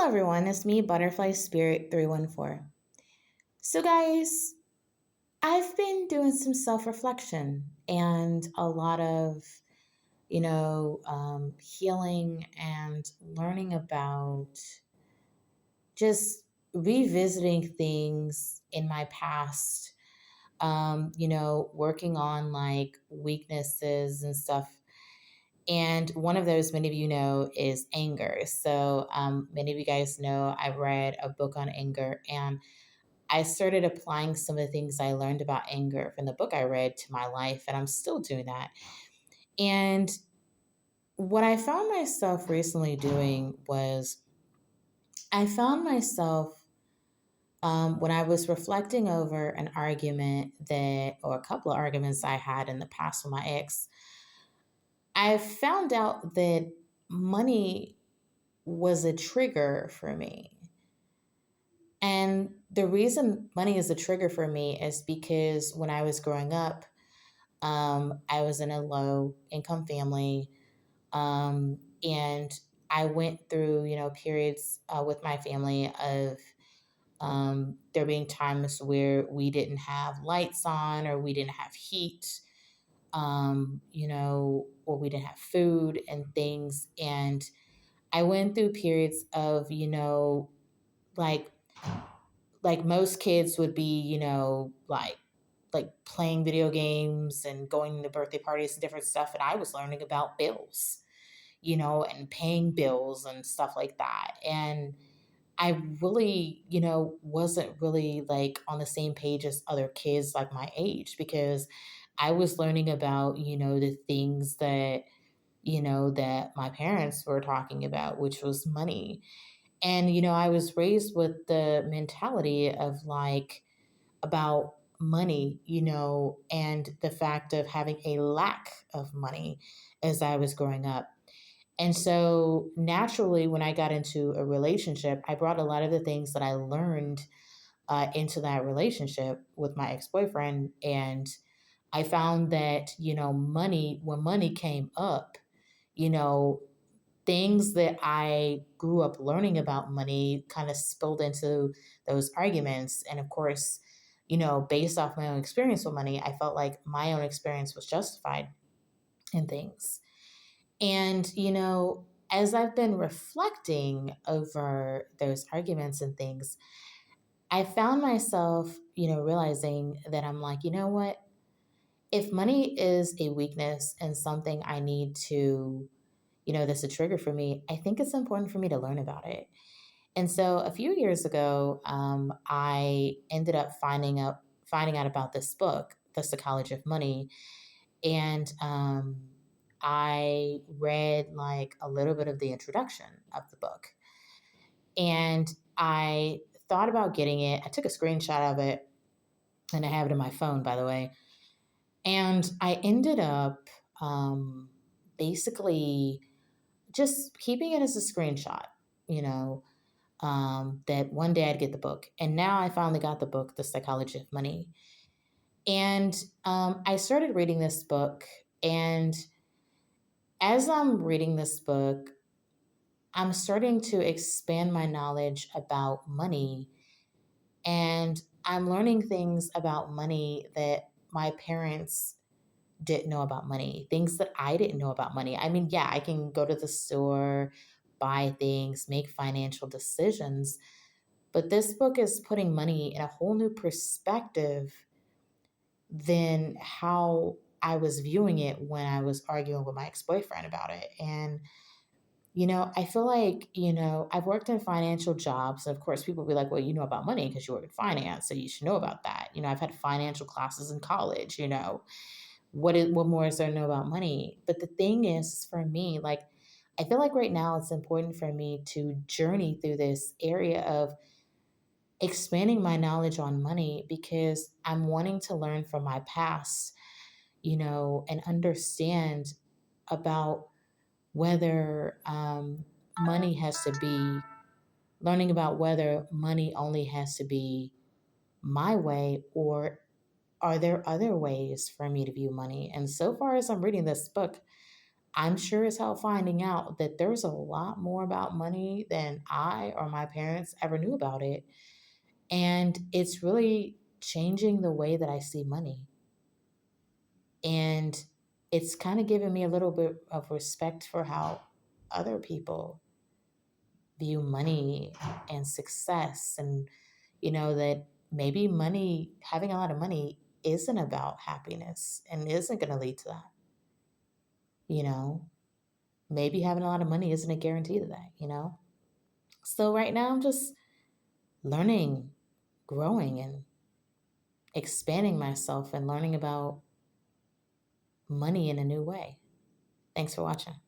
Hello, everyone. It's me, Butterfly Spirit 314. So, guys, I've been doing some self reflection and a lot of, healing and learning about just revisiting things in my past, working on like weaknesses and stuff. And one of those, many of you know, is anger. So, many of you guys know I read a book on anger, and I started applying some of the things I learned about anger from the book I read to my life, and I'm still doing that. And what I found myself recently doing was I found myself when I was reflecting over an argument or a couple of arguments I had in the past with my ex, I found out that money was a trigger for me. And the reason money is a trigger for me is because when I was growing up, I was in a low income family. And I went through, periods with my family of there being times where we didn't have lights on or we didn't have heat, or we didn't have food and things. And I went through periods of, like like most kids would be, like playing video games and going to birthday parties and different stuff. And I was learning about bills, and paying bills and stuff like that. And I really, wasn't really like on the same page as other kids like my age because I was learning about, the things that my parents were talking about, which was money. And, I was raised with the mentality of like about money, and the fact of having a lack of money as I was growing up. And so naturally, when I got into a relationship, I brought a lot of the things that I learned into that relationship with my ex boyfriend. And I found that, when money came up, you know, things that I grew up learning about money kind of spilled into those arguments. And of course, based off my own experience with money, I felt like my own experience was justified in things. And, as I've been reflecting over those arguments and things, I found myself, realizing that I'm like, you know what? If money is a weakness and something I need to, that's a trigger for me, I think it's important for me to learn about it. And so a few years ago, I ended up finding out about this book, The Psychology of Money, and I read like a little bit of the introduction of the book, and I thought about getting it. I took a screenshot of it, and I have it in my phone, by the way. And I ended up basically just keeping it as a screenshot, you know, that one day I'd get the book. And now I finally got the book, The Psychology of Money. And I started reading this book. And as I'm reading this book, I'm starting to expand my knowledge about money. And I'm learning things about money that my parents didn't know about money, things that I didn't know about money. I mean, yeah, I can go to the store, buy things, make financial decisions, but this book is putting money in a whole new perspective than how I was viewing it when I was arguing with my ex boyfriend about it. And, I feel like, I've worked in financial jobs. Of course, people will be like, well, you know about money because you work in finance, so you should know about that. I've had financial classes in college, what more is there to know about money? But the thing is, for me, like, I feel like right now it's important for me to journey through this area of expanding my knowledge on money because I'm wanting to learn from my past, and understand about whether money has to be learning about whether money only has to be my way or are there other ways for me to view money. And so far as I'm reading this book, I'm sure as hell finding out that there's a lot more about money than I or my parents ever knew about it. And it's really changing the way that I see money. And it's kind of given me a little bit of respect for how other people view money and success. And, that maybe money, having a lot of money, isn't about happiness and isn't going to lead to that. You know, maybe having a lot of money isn't a guarantee to that. So right now I'm just learning, growing, and expanding myself and learning about money in a new way. Thanks for watching.